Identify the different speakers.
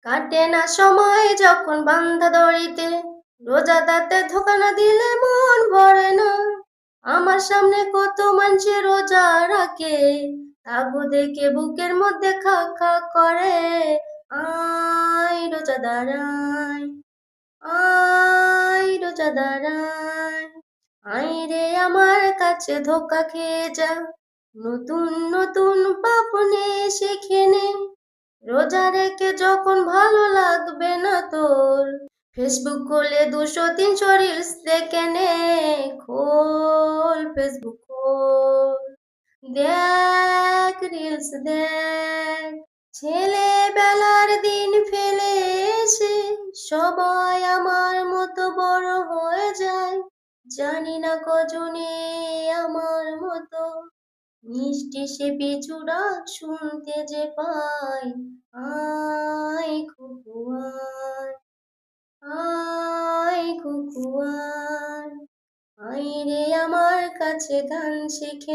Speaker 1: কাটে না সময় যখন বান্ধা দড়িতে, রোজাদারদের ধোকা না দিলে মন ভরে না। আমার সামনে কত মানুষে রোজা রাখে, তাগু দেখে বুকের মধ্যে খা খা করে। আয় রোজাদার আয়, আয় রোজাদার আয়, আয় রে আমার কাছে ধোকা খেয়ে যা, নতুন নতুন পাপ নে শিখে নে। রোজা রেখে যখন ভালো লাগবে না তোর, ফেসবুক খুলে 200-300 রিলস দেখে নে। খোল ফেসবুক খোল, দেখ রিলস দেখ। ছেলেবেলার দিন ফেলে এসে সবাই আমার মতো বড় হয়ে যায়, জানি না কজনে আমার মতো মিষ্টি সে পিছু ডাক শুনতে যে পাই। আয় খুকু আয়, আয় খুকু আয়, আয় রে আমার কাছে গান শিখে।